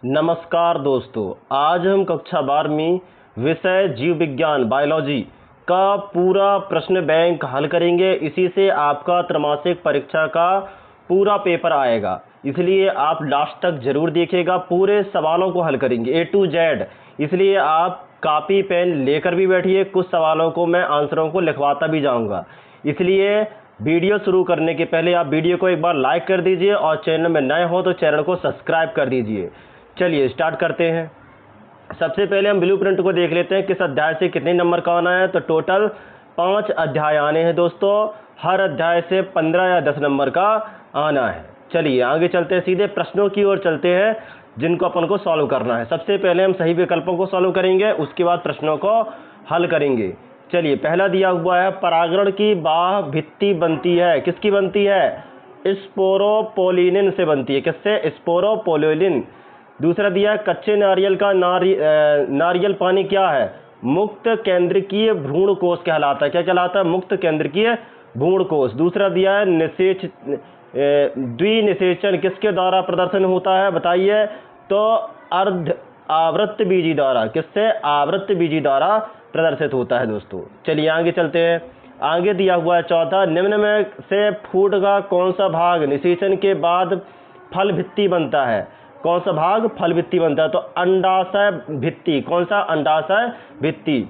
नमस्कार दोस्तों, आज हम कक्षा 12वीं विषय जीव विज्ञान बायोलॉजी का पूरा प्रश्न बैंक हल करेंगे। इसी से आपका त्रैमासिक परीक्षा का पूरा पेपर आएगा, इसलिए आप लास्ट तक जरूर देखिएगा। पूरे सवालों को हल करेंगे A to Z, इसलिए आप कापी पेन लेकर भी बैठिए। कुछ सवालों को मैं आंसरों को लिखवाता भी जाऊंगा, इसलिए वीडियो शुरू करने के पहले आप वीडियो को एक बार लाइक कर दीजिए और चैनल में नए हो तो चैनल को सब्सक्राइब कर दीजिए। चलिए स्टार्ट करते हैं। सबसे पहले हम ब्लूप्रिंट को देख लेते हैं, किस अध्याय से कितने नंबर का आना है। तो टोटल 5 अध्याय आने हैं दोस्तों, हर अध्याय से 15 या 10 नंबर का आना है। चलिए आगे चलते हैं, सीधे प्रश्नों की ओर चलते हैं जिनको अपन को सॉल्व करना है। सबसे पहले हम सही विकल्पों को सॉल्व करेंगे, उसके बाद प्रश्नों को हल करेंगे। चलिए पहला दिया हुआ है, परागण की बाह्य भित्ति बनती है, किसकी बनती है? स्पोरोपोलिनिन से बनती है। किससे? स्पोरोपोलिनिन। दूसरा दिया है, कच्चे नारियल का नारियल पानी क्या है? मुक्त केंद्रकीय भ्रूण कोश कहलाता है। क्या कहलाता है? मुक्त केंद्रकीय भ्रूण कोश। दूसरा दिया है, द्विनिषेचन किसके द्वारा प्रदर्शन होता है? बताइए। तो अर्ध आवृत्त बीजी द्वारा। किससे? आवृत्त बीजी द्वारा प्रदर्शित होता है दोस्तों। चलिए आगे चलते हैं। आगे दिया हुआ है चौथा, निम्न में से फूड का कौन सा भाग निषेचन के बाद फल भित्ति बनता है? कौन सा भाग फल भित्ति बनता है? तो अंडाशय भित्ति। कौन सा? अंडाशय भित्ति।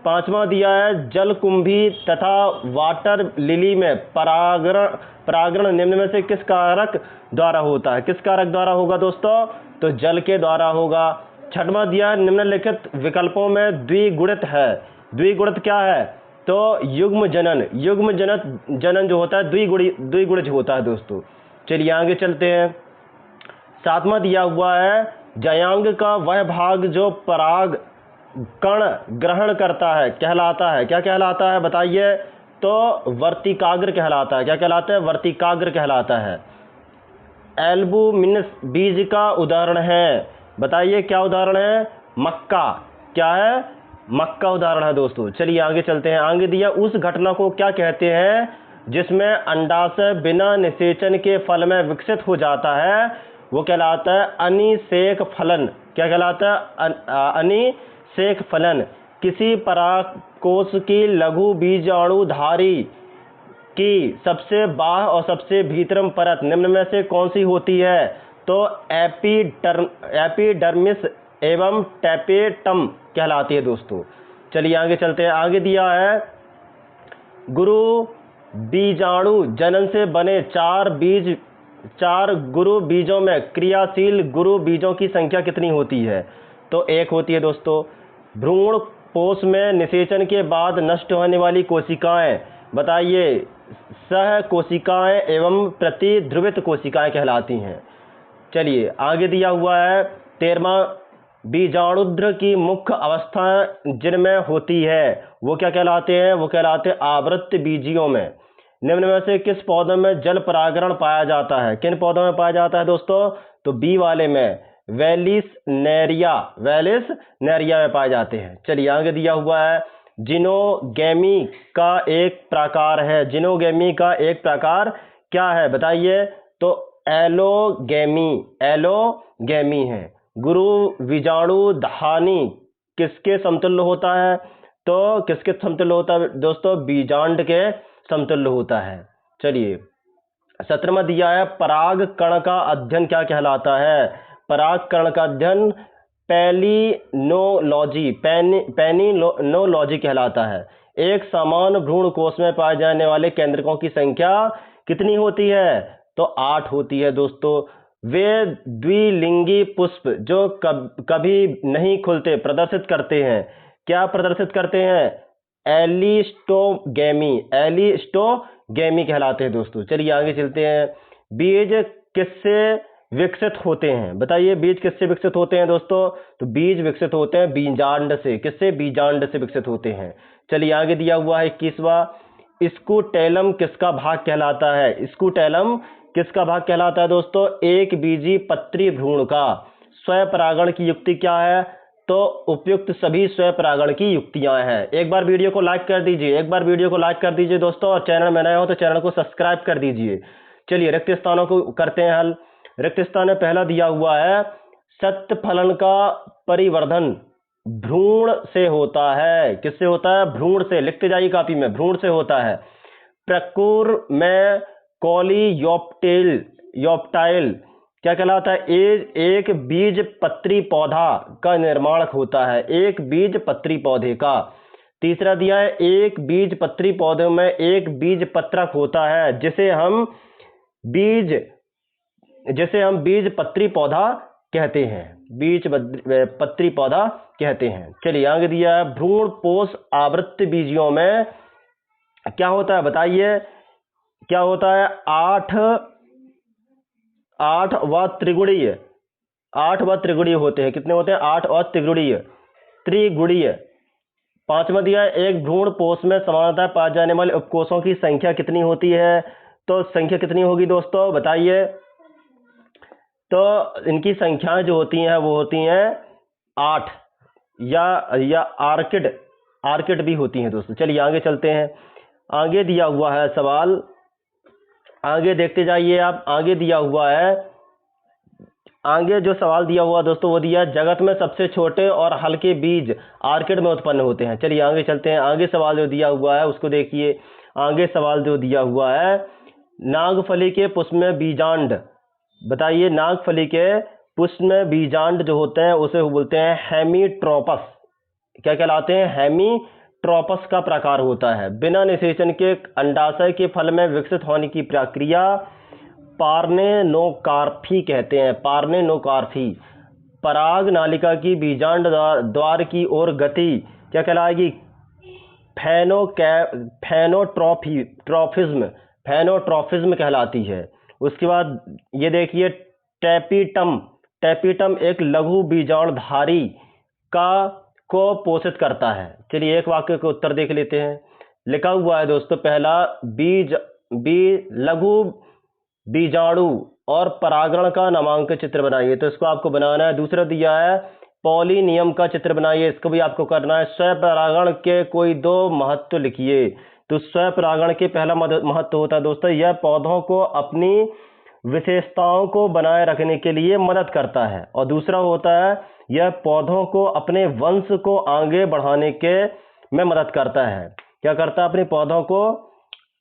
पांचवा दिया है, जलकुंभी तथा वाटर लिली में परागण निम्न में से किस कारक द्वारा होता है? किस कारक द्वारा होगा दोस्तों? तो जल के द्वारा होगा। छठवां दिया है, निम्नलिखित विकल्पों में द्विगुणित है। द्विगुणित क्या है? तो युग्म जनन। युग्म जनन जो होता है द्विगुणित होता है दोस्तों। चलिए आगे चलते हैं। सातवां दिया हुआ है, जयांग का वह भाग जो पराग कण ग्रहण करता है कहलाता है। क्या कहलाता है? बताइए। तो वर्तिकाग्र कहलाता है। क्या कहलाता है? वर्तिकाग्र कहलाता है। एल्बुमिनस बीज का उदाहरण है। बताइए क्या उदाहरण है? मक्का। क्या है? मक्का उदाहरण है दोस्तों। चलिए आगे चलते हैं। आगे दिया, उस घटना को क्या कहते हैं जिसमें अंडाशय बिना निषेचन के फल में विकसित हो जाता है? वो कहलाता है अनिषेक फलन। क्या कहलाता है? अनिषेक फलन। किसी परागकोश की लघु बीजाणुधारी की सबसे बाह्य और सबसे भीतरम परत निम्न में से कौन सी होती है? तो एपिडर्मिस एवं टेपेटम कहलाती है दोस्तों। चलिए आगे चलते हैं। आगे दिया है, गुरु बीजाणु जनन से बने 4 गुरु बीजों में क्रियाशील गुरु बीजों की संख्या कितनी होती है? तो 1 होती है दोस्तों। भ्रूण पोष में निषेचन के बाद नष्ट होने वाली कोशिकाएं, बताइए। सह कोशिकाएं एवं प्रतिध्रुवित कोशिकाएं कहलाती हैं। चलिए आगे दिया हुआ है, 13वां, बीजाणुध्र की मुख्य अवस्था जिनमें होती है वो क्या कहलाते हैं? वो कहलाते हैं आवृत्त बीजियों में। निम्न में से किस पौधों में जल परागण पाया जाता है? किन पौधों में पाया जाता है दोस्तों? तो बी वाले में, वेलिस नेरिया में पाए जाते हैं। चलिए आगे दिया हुआ है, जिनोगेमी का एक प्रकार है। जिनोगेमी का एक प्रकार क्या है? बताइए। तो एलोगेमी है। गुरु बीजाणु धानी किसके समतुल्य होता है? तो किसके समतुल्य होता है दोस्तों? बीजांड के समतुल्य होता है। चलिए 17वां दिया है, पराग कण का अध्ययन क्या कहलाता है? पराग कण का अध्ययन पेनिनोलॉजी कहलाता है। एक समान भ्रूण कोश में पाए जाने वाले केंद्रकों की संख्या कितनी होती है? तो 8 होती है दोस्तों। वे द्विलिंगी पुष्प जो कभी नहीं खुलते प्रदर्शित करते हैं। क्या प्रदर्शित करते हैं? एलिस्टोगेमी कहलाते हैं दोस्तों। चलिए आगे चलते हैं। बीज किससे विकसित होते हैं? बताइए, बीज किससे विकसित होते हैं दोस्तों? तो बीज विकसित होते हैं बीजांड से। किससे? बीजांड से विकसित होते हैं। चलिए आगे दिया हुआ है 21वां, स्कूटेलम किसका भाग कहलाता है? स्कूटेलम किसका भाग कहलाता है दोस्तों? एक बीजी पत्री भ्रूण का। स्वपरागण की युक्ति क्या है? तो उपयुक्त सभी स्वपरागण की युक्तियां हैं। एक बार वीडियो को लाइक कर दीजिए दोस्तों, और चैनल में नए हो तो चैनल को सब्सक्राइब कर दीजिए। चलिए रिक्त स्थानों को करते हैं हल। रिक्त स्थान में पहला दिया हुआ है, सत्य फलन का परिवर्धन भ्रूण से होता है। किससे होता है? भ्रूण से। लिखते जाइए कापी में, भ्रूण से होता है। प्रकुर में कोलियोप्टाइल क्या कहलाता है? एक बीज पत्री पौधा का निर्माण होता है, एक बीज पत्री पौधे का। तीसरा दिया है, एक बीज पत्री पौधे में एक बीज पत्रक होता है, जिसे हम बीज पत्री पौधा कहते हैं, बीज पत्री पौधा कहते हैं। चलिए आगे दिया है, भ्रूण पोष आवृत्ति बीजियों में क्या होता है? बताइए क्या होता है? आठ व त्रिगुणीय होते हैं। कितने होते हैं? 8 और त्रिगुणीय। पांचवा दिया है, एक भ्रूण पोष में समानतः पाए जाने वाले उपकोषों की संख्या कितनी होती है? तो संख्या कितनी होगी दोस्तों, बताइए। तो इनकी संख्याएं जो होती हैं वो होती हैं 8 या आर्किड भी होती हैं दोस्तों। चलिए आगे चलते हैं। आगे दिया हुआ है सवाल, आगे देखते जाइए आप। आगे दिया हुआ है, आगे जो सवाल दिया हुआ दोस्तों वो दिया है, जगत में सबसे छोटे और हल्के बीज आर्किड में उत्पन्न होते हैं। चलिए आगे चलते हैं। आगे सवाल जो दिया हुआ है उसको देखिए। आगे सवाल जो दिया हुआ है, नागफली के पुष्प में बीजांड, बताइए। नागफली के पुष्प में बीजांड जो होते हैं उसे बोलते हैं हेमीट्रोपस। क्या कहलाते हैं? हेमीट्रोपस का प्रकार होता है। बिना निषेचन के अंडाशय के फल में विकसित होने की प्रक्रिया पार्नेनोकार्पी कहते हैं, पार्नेनोकार्पी। पराग नालिका की बीजांड द्वार की ओर गति क्या कहलाएगी? फेनोट्रॉफिज्म कहलाती है। उसके बाद ये देखिए, टैपीटम एक लघु बीजाणुधारी को पोषित करता है। चलिए एक वाक्य के उत्तर देख लेते हैं। लिखा हुआ है दोस्तों, पहला लघु बीजाणु और परागण का नामांकित चित्र बनाइए, तो इसको आपको बनाना है। दूसरा दिया है, पॉलिनियम का चित्र बनाइए, इसको भी आपको करना है। स्वपरागण के कोई 2 महत्व लिखिए। तो स्वपरागण के पहला महत्व होता है दोस्तों, यह पौधों को अपनी विशेषताओं को बनाए रखने के लिए मदद करता है। और दूसरा होता है, यह पौधों को अपने वंश को आगे बढ़ाने के में मदद करता है। क्या करता है? अपने पौधों को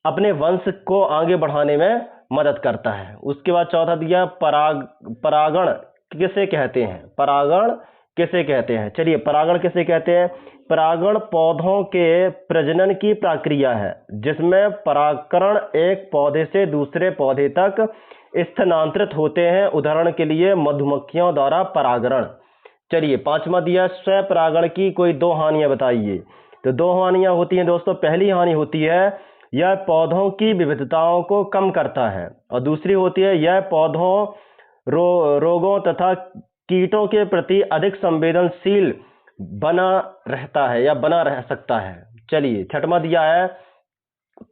अपने वंश को आगे बढ़ाने में मदद करता है। उसके बाद चौथा दिया, परागण किसे कहते हैं? परागण किसे कहते हैं? चलिए परागण किसे कहते हैं? परागण पौधों के प्रजनन की प्रक्रिया है, जिसमें परागकण एक पौधे से दूसरे पौधे तक स्थानांतरित होते हैं। उदाहरण के लिए मधुमक्खियों द्वारा परागण। चलिए पांचवा दिया, स्वपरागण की कोई 2 हानियां बताइए। तो 2 हानियां होती हैं दोस्तों। पहली हानि होती है, यह पौधों की विविधताओं को कम करता है। और दूसरी होती है, यह पौधों रोगों तथा कीटों के प्रति अधिक संवेदनशील बना रहता है या बना रह सकता है। चलिए छठवां दिया है,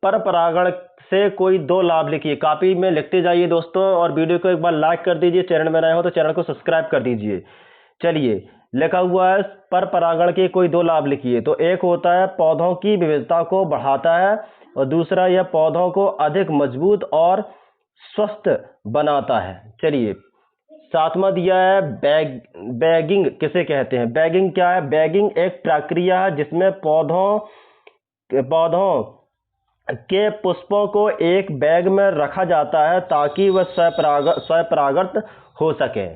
पर परागण से कोई 2 लाभ लिखिए। कॉपी में लिखते जाइए दोस्तों, और वीडियो को एक बार लाइक कर दीजिए। चैनल में नए हो तो चैनल को सब्सक्राइब कर दीजिए। चलिए लिखा हुआ है, पर परागण के कोई 2 लाभ लिखिए। तो एक होता है, पौधों की विविधता को बढ़ाता है, और दूसरा, यह पौधों को अधिक मजबूत और स्वस्थ बनाता है। चलिए 7वां दिया है, बैगिंग किसे कहते हैं? बैगिंग क्या है? बैगिंग एक प्रक्रिया है जिसमें पौधों के पुष्पों को एक बैग में रखा जाता है ताकि वह स्वपरागत हो सके।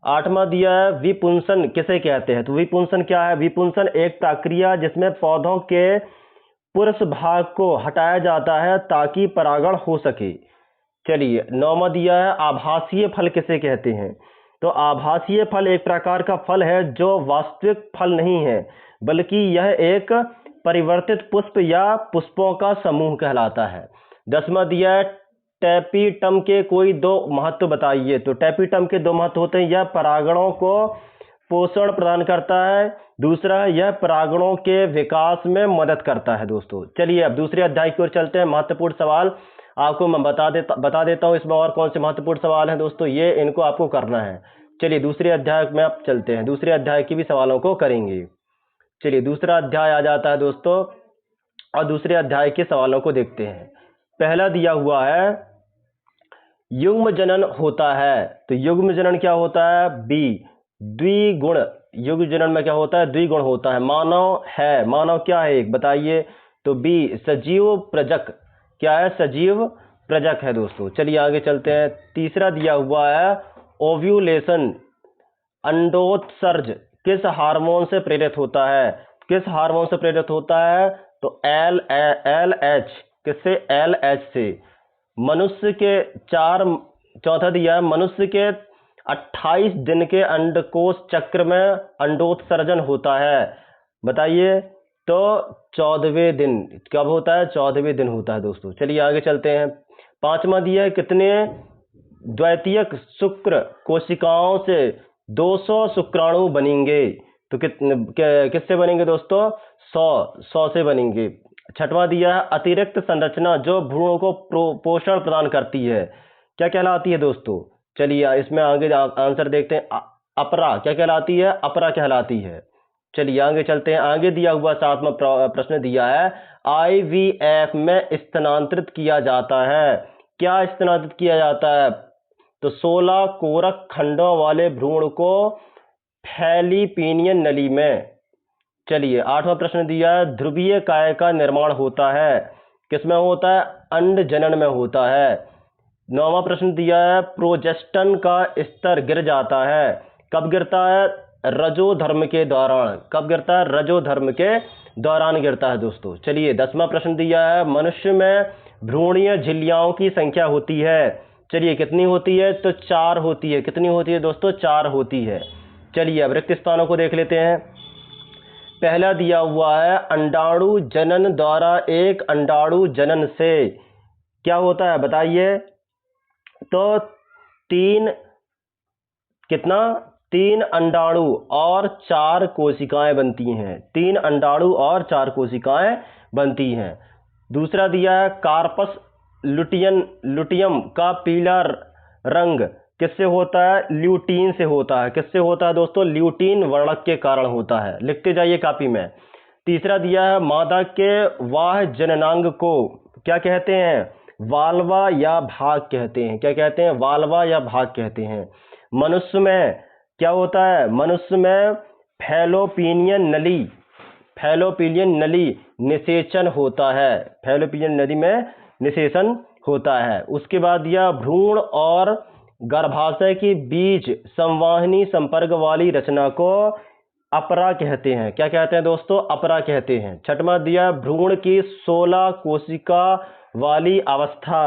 8वां दिया है, विपुंसन किसे कहते हैं? तो विपुंसन क्या है? विपुंसन एक प्रक्रिया जिसमें पौधों के पुरुष भाग को हटाया जाता है ताकि परागण हो सके। चलिए 9वां दिया है, आभासीय फल किसे कहते हैं? तो आभासीय फल एक प्रकार का फल है जो वास्तविक फल नहीं है, बल्कि यह एक परिवर्तित पुष्प या पुष्पों का समूह कहलाता है। 10वां दिया है, टैपीटम के कोई 2 महत्व बताइए। तो टैपीटम के 2 महत्व होते हैं, यह परागणों को पोषण प्रदान करता है, दूसरा यह परागणों के विकास में मदद करता है दोस्तों। चलिए अब दूसरे अध्याय की ओर चलते हैं। महत्वपूर्ण सवाल आपको मैं बता देता हूं इसमें और कौन से महत्वपूर्ण सवाल हैं दोस्तों, ये इनको आपको करना है। चलिए दूसरे अध्याय में आप चलते हैं, दूसरे अध्याय की भी सवालों को करेंगे। चलिए दूसरा अध्याय आ जाता है दोस्तों, और दूसरे अध्याय के सवालों को देखते हैं। पहला दिया हुआ है, युग्म जनन होता है। तो युग्म जनन क्या होता है? बी द्विगुण, युग जनन में क्या होता है, द्विगुण होता है। मानव है, मानव क्या है एक बताइए, तो बी सजीव प्रजक, क्या है, सजीव प्रजक है दोस्तों। चलिए आगे चलते हैं। तीसरा दिया हुआ है ओव्यूलेशन, अंडोत्सर्ज किस हार्मोन से प्रेरित होता है, किस हार्मोन से प्रेरित होता है, तो एल एल एच, किससे, एल एच से। मनुष्य के चार, चौथा दिया है मनुष्य के 28 दिन के अंडकोश चक्र में अंडोत्सर्जन होता है, बताइए, तो 14वें दिन, कब होता है, 14वें दिन होता है दोस्तों। चलिए आगे चलते हैं। पांचवा दिया है कितने द्वितीयक शुक्र कोशिकाओं से 200 शुक्राणु बनेंगे, तो किससे बनेंगे दोस्तों, 100 से बनेंगे। छठवां दिया है अतिरिक्त संरचना जो भ्रूणों को पोषण प्रदान करती है, क्या कहलाती है दोस्तों, चलिए इसमें आगे आंसर देखते हैं। अपरा क्या कहलाती है, अपरा कहलाती है। चलिए आगे चलते हैं। आगे दिया हुआ सातवां प्रश्न दिया है आईवीएफ में स्थानांतरित किया जाता है, क्या स्थानांतरित किया जाता है, तो 16 कोरक खंडों वाले भ्रूण को फैलीपीनियन नली में। चलिए आठवां प्रश्न दिया है ध्रुवीय काय का निर्माण होता है, किसमें होता है, अंड जनन में होता है। नौवां प्रश्न दिया है प्रोजेस्टन का स्तर गिर जाता है, कब गिरता है, रजोधर्म के दौरान, कब गिरता है, रजोधर्म के दौरान गिरता है दोस्तों। चलिए 10वां प्रश्न दिया है मनुष्य में भ्रूणीय झिल्लियों की संख्या होती है, चलिए कितनी होती है, तो 4 होती है, कितनी होती है दोस्तों, 4 होती है। चलिए अब रिक्त स्थानों को देख लेते हैं। पहला दिया हुआ है अंडाणु जनन द्वारा एक अंडाणु जनन से क्या होता है बताइए, तो 3 कितना, 3 अंडाणु और 4 कोशिकाएं बनती हैं, 3 अंडाणु और 4 कोशिकाएं बनती हैं। दूसरा दिया है कार्पस लुटियम का पीला रंग किससे होता है, ल्यूटीन से होता है, किससे होता है दोस्तों, ल्यूटीन वर्णक के कारण होता है, लिखते जाइए कॉपी में। तीसरा दिया है मादा के वाह जननांग को क्या कहते हैं, वाल्वा या भाग कहते हैं, क्या कहते हैं, वाल्वा या भाग कहते हैं। मनुष्य में क्या होता है, मनुष्य में फैलोपियन नली निषेचन होता है, फैलोपियन नली में निषेचन होता है। उसके बाद दिया भ्रूण और गर्भाशय की बीज संवाहनी संपर्क वाली रचना को अपरा कहते हैं, क्या कहते हैं दोस्तों, अपरा कहते हैं। छठवां दिया भ्रूण की 16 कोशिका वाली अवस्था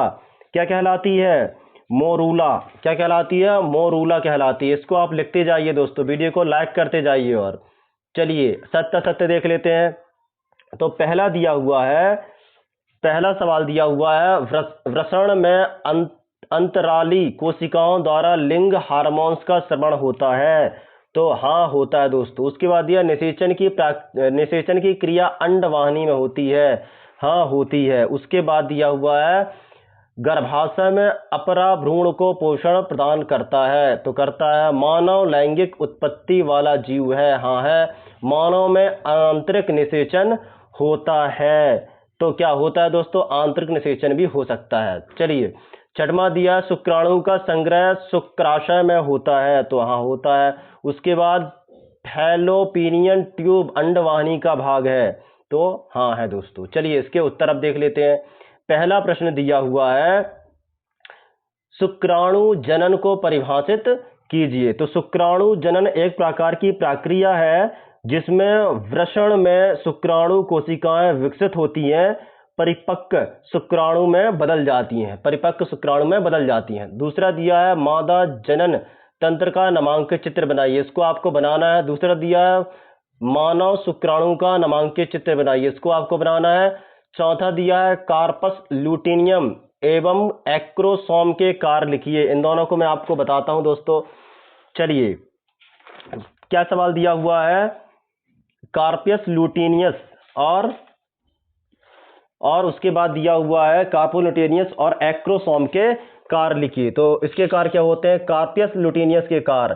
क्या कहलाती है, मोरूला, क्या कहलाती है, मोरूला कहलाती है। इसको आप लिखते जाइए दोस्तों, वीडियो को लाइक करते जाइए। और चलिए सत्य देख लेते हैं। तो पहला दिया हुआ है, पहला सवाल दिया हुआ है वृषण में अंतराली कोशिकाओं द्वारा लिंग हार्मोन्स का श्रवण होता है, तो हाँ होता है दोस्तों। उसके बाद दिया निषेचन की क्रिया अंडवाहिनी में होती है, हाँ होती है। उसके बाद दिया हुआ है गर्भाशय में अपरा भ्रूण को पोषण प्रदान करता है, तो करता है। मानव लैंगिक उत्पत्ति वाला जीव है, हाँ है। मानव में आंतरिक निषेचन होता है, तो क्या होता है दोस्तों, आंतरिक निषेचन भी हो सकता है। चलिए छठवां दिया शुक्राणु का संग्रह शुक्राशय में होता है, तो हाँ होता है। उसके बाद फैलोपिनियन ट्यूब अंडवाहिनी का भाग है, तो हाँ है दोस्तों। चलिए इसके उत्तर अब देख लेते हैं। पहला प्रश्न दिया हुआ है शुक्राणु जनन को परिभाषित कीजिए, तो शुक्राणु जनन एक प्रकार की प्रक्रिया है जिसमें वृषण में शुक्राणु कोशिकाएं विकसित होती हैं, परिपक्व शुक्राणु में बदल जाती हैं, परिपक्व शुक्राणु में बदल जाती हैं। दूसरा दिया है मादा जनन तंत्र का नामांकित चित्र बनाइए, इसको आपको बनाना है। दूसरा दिया है मानव शुक्राणु का नामांकित चित्र बनाइए, इसको आपको बनाना है। चौथा दिया है कार्पस ल्यूटिनियम एवं एक्रोसोम के कार्य लिखिए, इन दोनों को मैं आपको बताता हूं दोस्तों। चलिए क्या सवाल दिया हुआ है, कार्पियस ल्यूटिनियस और उसके बाद दिया हुआ है कार्पोल्यूटेनियस और एक्रोसोम के कार्य लिखिए। तो इसके कार्य क्या होते हैं, कार्पियस ल्यूटिनियस के कार्य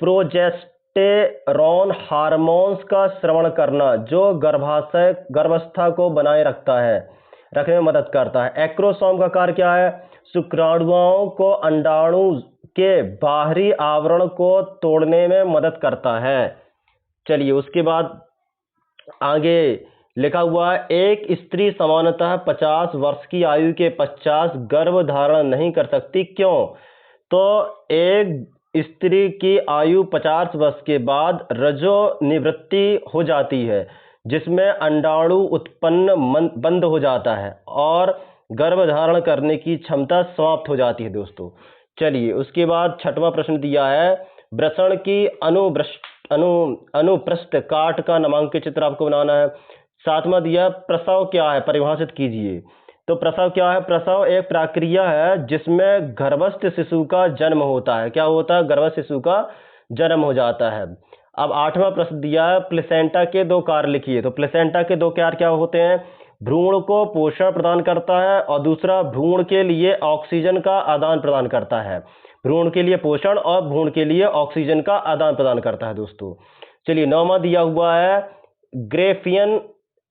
प्रोजेस्टेरॉन हार्मोन्स का स्रवण करना जो गर्भावस्था को बनाए रखने में मदद करता है। एक्रोसोम का कार्य क्या है, शुक्राणुओं को अंडाणु के बाहरी आवरण को तोड़ने में मदद करता है। चलिए उसके बाद आगे लिखा हुआ है, एक स्त्री सामान्यतः 50 वर्ष की आयु के पश्चात गर्भ धारण नहीं कर सकती, क्यों? तो एक स्त्री की आयु 50 वर्ष के बाद रजोनिवृत्ति हो जाती है, जिसमें अंडाणु उत्पन्न बंद हो जाता है और गर्भ धारण करने की क्षमता समाप्त हो जाती है दोस्तों। चलिए उसके बाद छठवां प्रश्न दिया है, वृषण की अनुप्रस्थ काट का नामांकित चित्र आपको बनाना है। सातवां दिया, प्रसव क्या है, परिभाषित कीजिए। तो प्रसव क्या है? प्रसव एक प्रक्रिया है जिसमें गर्भस्थ शिशु का जन्म होता है। क्या होता है? गर्भस्थ शिशु का जन्म हो जाता है। अब आठवां प्रश्न दिया है, प्लेसेंटा के दो कार्य लिखिए। तो प्लेसेंटा के दो कार्य क्या होते हैं? भ्रूण को पोषण प्रदान करता है और दूसरा भ्रूण के लिए ऑक्सीजन का आदान प्रदान करता है। भ्रूण के लिए पोषण और भ्रूण के लिए ऑक्सीजन का आदान प्रदान करता है दोस्तों। चलिए नौवां दिया हुआ है, ग्रेफियन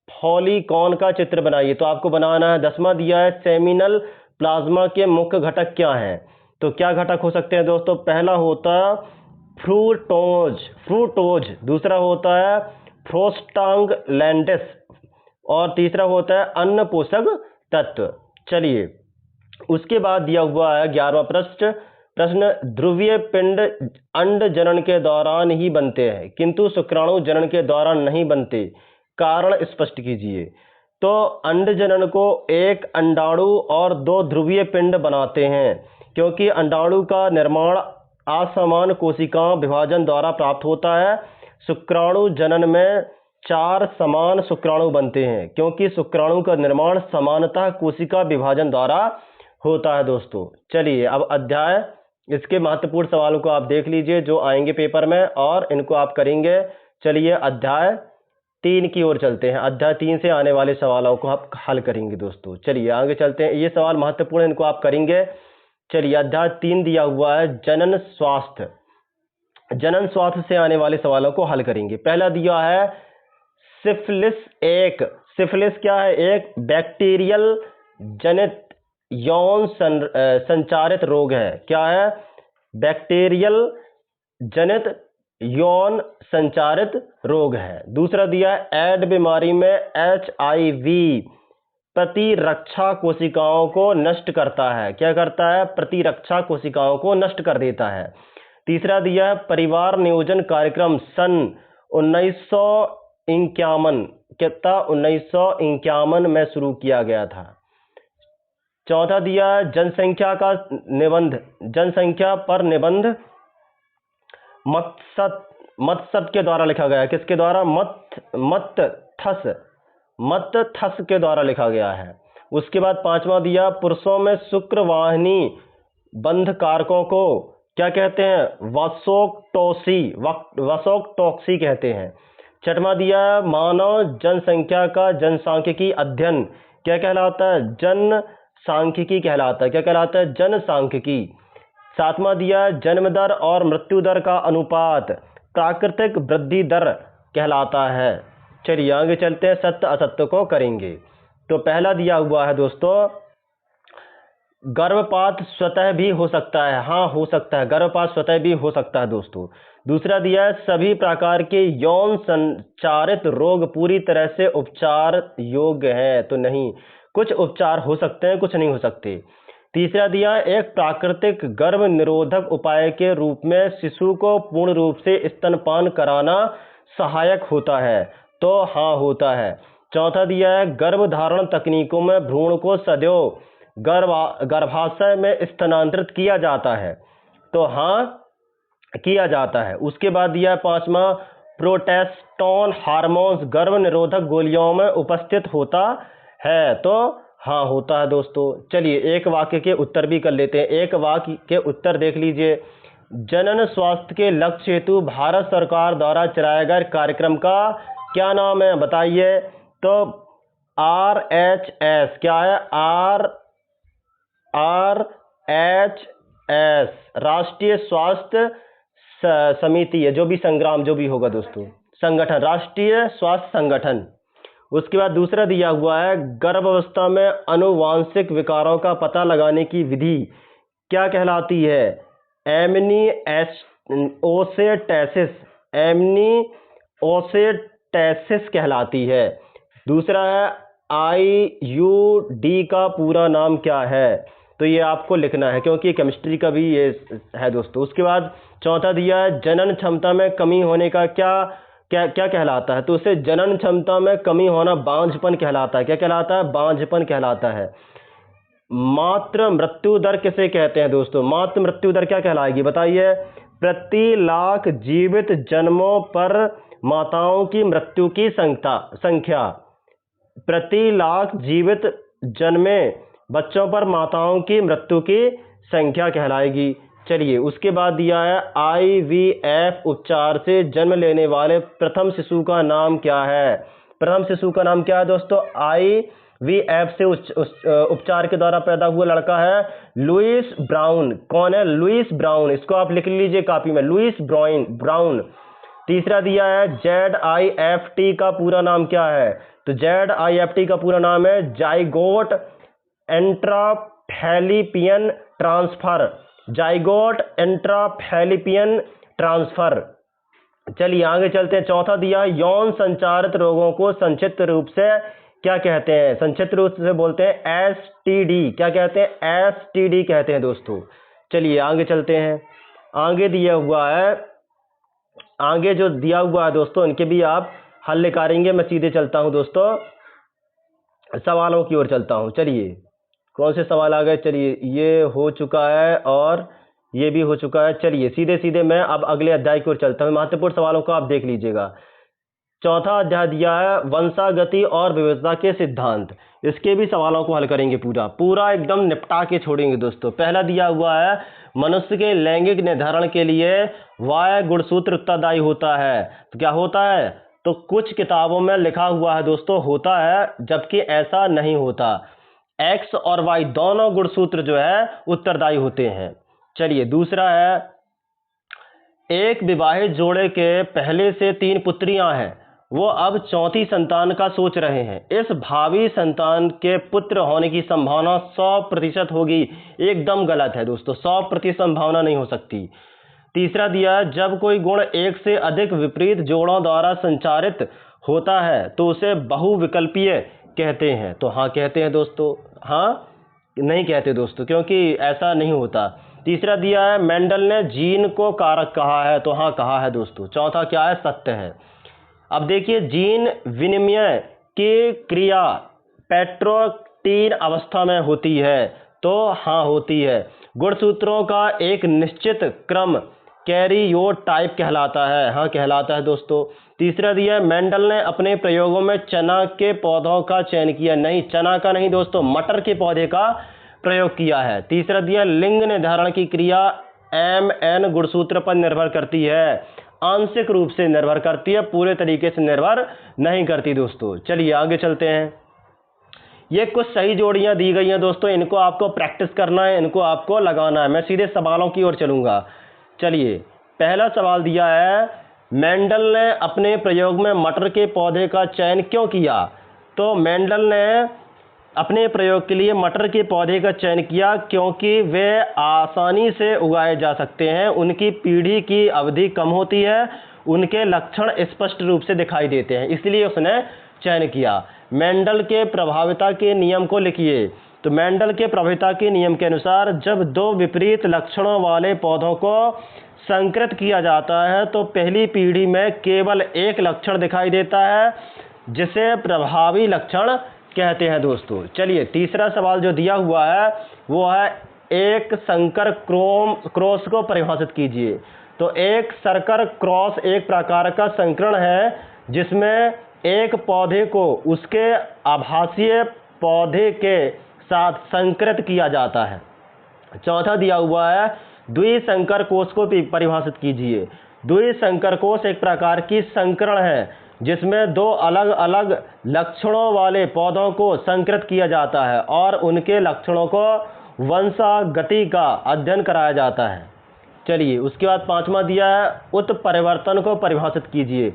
फॉलीकॉन का चित्र बनाइए। तो आपको बनाना है। 10वां दिया है, सेमिनल प्लाज्मा के मुख्य घटक क्या हैं? तो क्या घटक हो सकते हैं दोस्तों? पहला होता है फ्रूटोज, दूसरा होता है प्रोस्टाग्लैंडिस और तीसरा होता है अन्न पोषक तत्व। चलिए उसके बाद दिया हुआ है 11वां प्रश्न, ध्रुवीय पिंड अंड जनन के दौरान ही बनते हैं किंतु शुक्राणु जनन के दौरान नहीं बनते, कारण स्पष्ट कीजिए। तो अंड जनन को एक अंडाणु और दो ध्रुवीय पिंड बनाते हैं, क्योंकि अंडाणु का निर्माण असमान कोशिका विभाजन द्वारा प्राप्त होता है। शुक्राणु जनन में 4 समान शुक्राणु बनते हैं, क्योंकि शुक्राणु का निर्माण समानतः कोशिका विभाजन द्वारा होता है दोस्तों। चलिए अब अध्याय, इसके महत्वपूर्ण सवालों को आप देख लीजिए जो आएंगे पेपर में और इनको आप करेंगे। चलिए अध्याय 3 की ओर चलते हैं। अध्याय 3 से आने वाले सवालों को आप हल करेंगे दोस्तों। चलिए आगे चलते हैं, ये सवाल महत्वपूर्ण, इनको आप करेंगे। चलिए अध्याय 3 दिया हुआ है, जनन स्वास्थ्य। जनन स्वास्थ्य से आने वाले सवालों को हल करेंगे। पहला दिया है सिफिलिस। सिफिलिस क्या है? एक बैक्टीरियल जनित यौन संचारित रोग है। क्या है? बैक्टीरियल जनित यौन संचारित रोग है। दूसरा दिया है, एड बीमारी में HIV प्रतिरक्षा कोशिकाओं को नष्ट करता है। क्या करता है? प्रतिरक्षा कोशिकाओं को नष्ट कर देता है। तीसरा दिया है, परिवार नियोजन कार्यक्रम सन 1951 में शुरू किया गया था। चौथा दिया है, जनसंख्या पर निबंध मत्सद के द्वारा लिखा गया है। किसके द्वारा? मत्थस के द्वारा लिखा गया है। उसके बाद पांचवा दिया, पुरुषों में शुक्रवाहिनी बंध कारकों को क्या कहते हैं? वसोक्टोसी कहते हैं। छठवां दिया, मानव जनसंख्या का जनसांख्यिकी अध्ययन क्या कहलाता है? जनसांख्यिकी कहलाता है। क्या कहलाता है? जनसांख्यिकी। सातवां दिया, जन्म दर और मृत्यु दर का अनुपात प्राकृतिक वृद्धि दर कहलाता है। चलिए आगे चलते हैं, सत्य असत्य को करेंगे। तो पहला दिया हुआ है दोस्तों, गर्भपात स्वतः भी हो सकता है। हाँ हो सकता है, गर्भपात स्वतः भी हो सकता है दोस्तों। दूसरा दिया है, सभी प्रकार के यौन संचारित रोग पूरी तरह से उपचार योग्य हैं। तो नहीं, कुछ उपचार हो सकते हैं, कुछ नहीं हो सकते। तीसरा दिया, एक प्राकृतिक गर्भ निरोधक उपाय के रूप में शिशु को पूर्ण रूप से स्तनपान कराना सहायक होता है। तो हाँ होता है। चौथा दिया है, गर्भधारण तकनीकों में भ्रूण को सदैव गर्भाशय में स्थानांतरित किया जाता है। तो हाँ किया जाता है। उसके बाद दिया पांचवा, प्रोटेस्टोन हार्मोन्स गर्भ निरोधक गोलियों में उपस्थित होता है। तो हाँ होता है दोस्तों। चलिए एक वाक्य के उत्तर भी कर लेते हैं। एक वाक्य के उत्तर देख लीजिए, जनन स्वास्थ्य के लक्ष्य हेतु भारत सरकार द्वारा चलाए गए कार्यक्रम का क्या नाम है? बताइए। तो RHS क्या है? RHS राष्ट्रीय स्वास्थ्य समिति है, जो भी संग्राम जो भी होगा दोस्तों, संगठन, राष्ट्रीय स्वास्थ्य संगठन। उसके बाद दूसरा दिया हुआ है, गर्भावस्था में आनुवांशिक विकारों का पता लगाने की विधि क्या कहलाती है? एमनीओसेटेसिस, एमनीओसेटेसिस कहलाती है। दूसरा है आईयूडी का पूरा नाम क्या है, तो ये आपको लिखना है क्योंकि केमिस्ट्री का भी ये है दोस्तों। उसके बाद चौथा दिया है जनन क्षमता में कमी होने का क्या क्या क्या कहलाता है, तो उसे जनन क्षमता में कमी होना बांझपन कहलाता है। क्या कहलाता है? बांझपन कहलाता है। मातृ मृत्यु दर किसे कहते हैं दोस्तों? मातृ मृत्यु दर क्या कहलाएगी बताइए? प्रति लाख जीवित जन्मों पर माताओं की मृत्यु की संख्या, प्रति लाख जीवित जन्मे बच्चों पर माताओं की मृत्यु की संख्या कहलाएगी। चलिए उसके बाद दिया है आईवीएफ उपचार से जन्म लेने वाले प्रथम शिशु का नाम क्या है? प्रथम शिशु का नाम क्या है दोस्तों? आईवीएफ से उपचार के द्वारा पैदा हुआ लड़का है लुइस ब्राउन। कौन है? Louis Brown. इसको आप लिख लीजिए कॉपी में, लुइस ब्राउन। तीसरा दिया है ZIFT का पूरा नाम क्या है? तो ZIFT का पूरा नाम है जाइगोट इंट्राफैलिपियन ट्रांसफर, जाइगोट इंट्राफैलिपियन ट्रांसफर। चलिए आगे चलते हैं। चौथा दिया यौन संचारित रोगों को संक्षिप्त रूप से क्या कहते हैं? संक्षिप्त रूप से बोलते हैं STD। क्या कहते हैं? STD कहते हैं दोस्तों। चलिए आगे चलते हैं। आगे दिया हुआ है, आगे जो दिया हुआ है दोस्तों इनके भी आप हल निकालेंगे। मैं सीधे चलता हूं दोस्तों, सवालों की ओर चलता हूं। चलिए कौन से सवाल आ गए? चलिए ये हो चुका है और ये भी हो चुका है। चलिए सीधे सीधे मैं अब अगले अध्याय की ओर चलता हूं। महत्वपूर्ण सवालों को आप देख लीजिएगा। चौथा अध्याय दिया है वंशागति और विविधता के सिद्धांत। इसके भी सवालों को हल करेंगे, पूरा एकदम निपटा के छोड़ेंगे दोस्तों। पहला दिया हुआ है मनुष्य के लैंगिक निर्धारण के लिए Y गुणसूत्र उत्तरदायी होता है। तो क्या होता है? तो कुछ किताबों में लिखा हुआ है दोस्तों होता है, जबकि ऐसा नहीं होता। X और Y दोनों गुणसूत्र जो है उत्तरदायी होते हैं। चलिए दूसरा है एक विवाहित जोड़े के पहले से 3 पुत्रियां हैं, वो अब चौथी संतान का सोच रहे हैं। इस भावी संतान के पुत्र होने की संभावना 100% होगी। एकदम गलत है दोस्तों, 100% संभावना नहीं हो सकती। तीसरा दिया है जब कोई गुण एक से अधिक विपरीत जोड़ों द्वारा संचारित होता है तो उसे बहुविकल्पीय कहते हैं। तो हाँ कहते हैं दोस्तों, हाँ नहीं कहते दोस्तों, क्योंकि ऐसा नहीं होता। तीसरा दिया है मेंडल ने जीन को कारक कहा है। तो हाँ कहा है दोस्तों। चौथा क्या है? सत्य है। अब देखिए जीन विनिमय की क्रिया पेट्रोटीन अवस्था में होती है। तो हाँ होती है। गुणसूत्रों का एक निश्चित क्रम कैरियोटाइप कहलाता है। हाँ कहलाता है दोस्तों। तीसरा दिया मेंडल ने अपने प्रयोगों में चना के पौधों का चयन किया। नहीं, चना का नहीं दोस्तों, मटर के पौधे का प्रयोग किया है। तीसरा दिया लिंग निर्धारण की क्रिया MN गुणसूत्र पर निर्भर करती है। आंशिक रूप से निर्भर करती है, पूरे तरीके से निर्भर नहीं करती दोस्तों। चलिए आगे चलते हैं। ये कुछ सही जोड़ियां दी गई हैं दोस्तों, इनको आपको प्रैक्टिस करना है, इनको आपको लगाना है। मैं सीधे सवालों की ओर चलूंगा। चलिए पहला सवाल दिया है मेंडल ने अपने प्रयोग में मटर के पौधे का चयन क्यों किया? तो मेंडल ने अपने प्रयोग के लिए मटर के पौधे का चयन किया क्योंकि वे आसानी से उगाए जा सकते हैं, उनकी पीढ़ी की अवधि कम होती है, उनके लक्षण स्पष्ट रूप से दिखाई देते हैं, इसलिए उसने चयन किया। मेंडल के प्रभाविता के नियम को लिखिए। तो मेंडल के प्रभाविता के नियम के अनुसार जब 2 विपरीत लक्षणों वाले पौधों को संकृत किया जाता है तो पहली पीढ़ी में केवल एक लक्षण दिखाई देता है, जिसे प्रभावी लक्षण कहते हैं दोस्तों। चलिए तीसरा सवाल जो दिया हुआ है वो है एक संकर क्रॉस को परिभाषित कीजिए। तो एक संकर क्रॉस एक प्रकार का संकरण है जिसमें एक पौधे को उसके आभासीय पौधे के साथ संकृत किया जाता है। चौथा दिया हुआ है द्विसंकर कोष को परिभाषित कीजिए। द्विसंकर कोष एक प्रकार की संकरण है जिसमें 2 अलग अलग लक्षणों वाले पौधों को संकृत किया जाता है और उनके लक्षणों को वंशागति का अध्ययन कराया जाता है। चलिए उसके बाद पांचवा दिया है उत्परिवर्तन को परिभाषित कीजिए।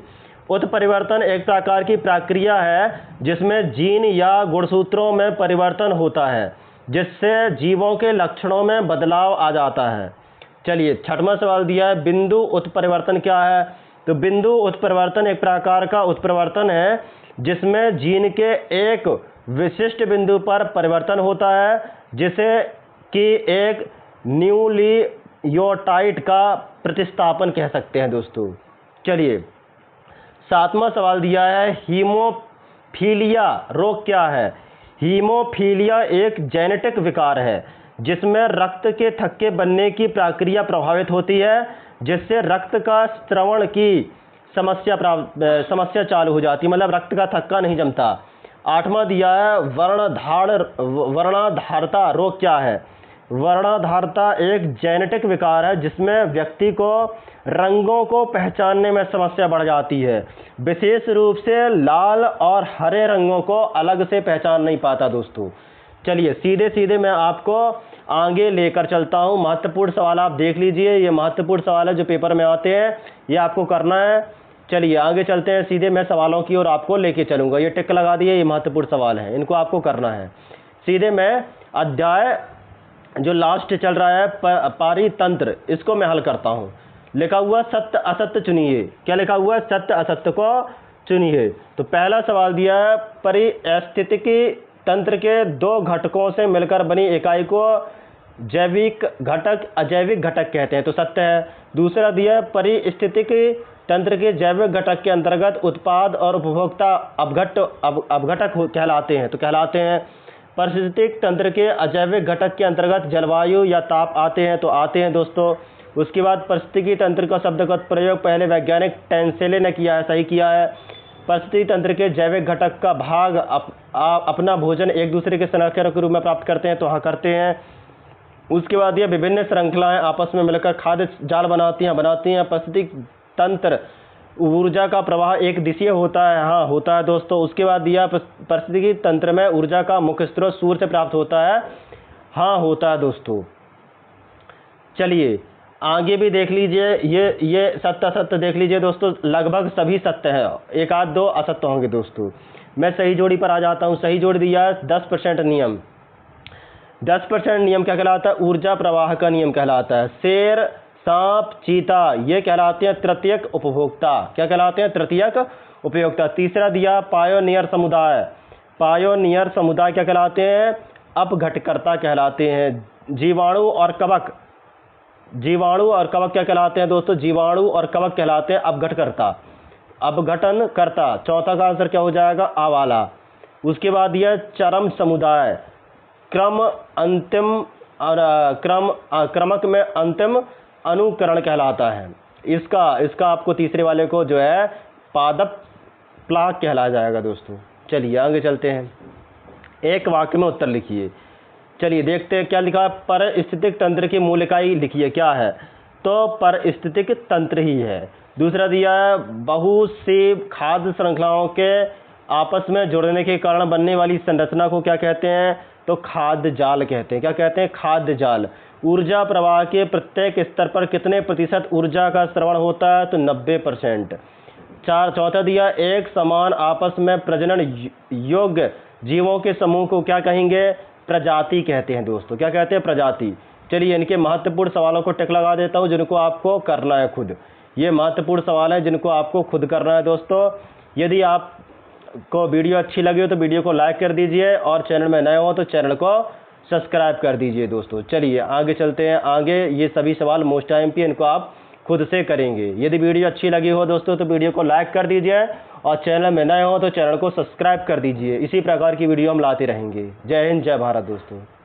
उत्परिवर्तन एक प्रकार की प्रक्रिया है जिसमें जीन या गुणसूत्रों में परिवर्तन होता है जिससे जीवों के लक्षणों में बदलाव आ जाता है। चलिए छठवां सवाल दिया है, बिंदु उत्परिवर्तन क्या है? तो बिंदु उत्परिवर्तन एक प्रकार का उत्परिवर्तन है जिसमें जीन के एक विशिष्ट बिंदु पर परिवर्तन होता है, जिसे कि एक न्यूक्लियोटाइड का प्रतिस्थापन कह सकते हैं दोस्तों। चलिए सातवां सवाल दिया है, हीमोफीलिया रोग क्या है? हीमोफीलिया एक जेनेटिक विकार है जिसमें रक्त के थक्के बनने की प्रक्रिया प्रभावित होती है, जिससे रक्त का स्रवण की समस्या चालू हो जाती है, मतलब रक्त का थक्का नहीं जमता। आठवां दिया है, वर्णाधारता रोग क्या है? वर्णाधारता एक जेनेटिक विकार है जिसमें व्यक्ति को रंगों को पहचानने में समस्या बढ़ जाती है, विशेष रूप से लाल और हरे रंगों को अलग से पहचान नहीं पाता दोस्तों। चलिए सीधे सीधे मैं आपको आगे लेकर चलता हूँ। महत्वपूर्ण सवाल आप देख लीजिए, ये महत्वपूर्ण सवाल है जो पेपर में आते हैं, ये आपको करना है। चलिए आगे चलते हैं, सीधे मैं सवालों की ओर आपको लेके चलूँगा। ये टिक लगा दिए, ये महत्वपूर्ण सवाल है, इनको आपको करना है। सीधे मैं अध्याय जो लास्ट चल रहा है पारितंत्र, इसको मैं हल करता हूँ। लिखा हुआ सत्य असत्य चुनिए। क्या लिखा हुआ है? सत्य असत्य को चुनिए। तो पहला सवाल दिया है, पारिस्थितिकी तंत्र के दो घटकों से मिलकर बनी इकाई को जैविक घटक अजैविक घटक कहते हैं, तो सत्य है। दूसरा दिया है, पारिस्थितिकी तंत्र के जैविक घटक के अंतर्गत उत्पाद और उपभोक्ता अपघटक कहलाते हैं, तो कहलाते हैं। पारिस्थितिक तंत्र के अजैविक घटक के अंतर्गत जलवायु या ताप आते हैं, तो आते हैं दोस्तों। उसके बाद पारिस्थितिकी तंत्र का शब्दगत प्रयोग पहले वैज्ञानिक टेंसेले ने किया है, सही किया है। पारिस्थितिकी तंत्र के जैविक घटक का भाग अपना भोजन एक दूसरे के संरक्षण के रूप में प्राप्त करते हैं, तो हाँ करते हैं। उसके बाद ये विभिन्न श्रृंखलाएं आपस में मिलकर खाद्य जाल बनाती हैं। पारिस्थितिकी तंत्र ऊर्जा का प्रवाह एक दिशीय होता है, हाँ होता है दोस्तों। उसके बाद दिया, पारिस्थितिकी तंत्र में ऊर्जा का मुख्य स्रोत सूर्य से प्राप्त होता है, हाँ होता है दोस्तों। चलिए आगे भी देख लीजिए, ये सत्य असत्य देख लीजिए दोस्तों, लगभग सभी सत्य है, एक आध दो असत्य होंगे दोस्तों। मैं सही जोड़ी पर आ जाता हूँ। सही जोड़ी दिया है 10% नियम। 10% नियम क्या कहलाता है? ऊर्जा प्रवाह का नियम कहलाता है। शेर, सांप, चीता ये कहलाते हैं तृतीयक उपभोक्ता। क्या कहलाते हैं? तृतीयक उपभोक्ता। तीसरा दिया, पायोनियर समुदाय। पायोनियर समुदाय क्या कहलाते हैं? अपघटकर्ता कहलाते हैं। जीवाणु और कवक क्या कहलाते हैं दोस्तों? जीवाणु और कवक कहलाते हैं अपघटन करता। चौथा का आंसर क्या हो जाएगा? आ वाला। उसके बाद यह चरम समुदाय, क्रमक में अंतिम अनुकरण कहलाता है। इसका आपको तीसरे वाले को जो है पादप प्लाग कहलाया जाएगा दोस्तों। चलिए आगे चलते हैं, एक वाक्य में उत्तर लिखिए। चलिए देखते हैं क्या लिखा है। पारिस्थितिक तंत्र की मूल इकाई लिखिए, क्या है? तो पारिस्थितिक तंत्र ही है। दूसरा दिया है, बहुत सी खाद्य श्रृंखलाओं के आपस में जुड़ने के कारण बनने वाली संरचना को क्या कहते हैं? तो खाद्य जाल कहते हैं। क्या कहते हैं? खाद्य जाल। ऊर्जा प्रवाह के प्रत्येक स्तर पर कितने प्रतिशत ऊर्जा का स्रवण होता है? तो 90%। चौथा दिया, एक समान आपस में प्रजनन योग्य जीवों के समूह को क्या कहेंगे? प्रजाति कहते हैं दोस्तों। क्या कहते हैं? प्रजाति। चलिए इनके महत्वपूर्ण सवालों को टिक लगा देता हूं जिनको आपको करना है खुद। ये महत्वपूर्ण सवाल है जिनको आपको खुद करना है दोस्तों। यदि आपको वीडियो अच्छी लगी हो तो वीडियो को लाइक कर दीजिए, और चैनल में नए हो तो चैनल को सब्सक्राइब कर दीजिए दोस्तों। चलिए आगे चलते हैं। आगे ये सभी सवाल मोस्ट IMP, इनको आप खुद से करेंगे। यदि वीडियो अच्छी लगी हो दोस्तों तो वीडियो को लाइक कर दीजिए, और चैनल में नए हो तो चैनल को सब्सक्राइब कर दीजिए। इसी प्रकार की वीडियो हम लाते रहेंगे। जय हिंद, जय भारत दोस्तों।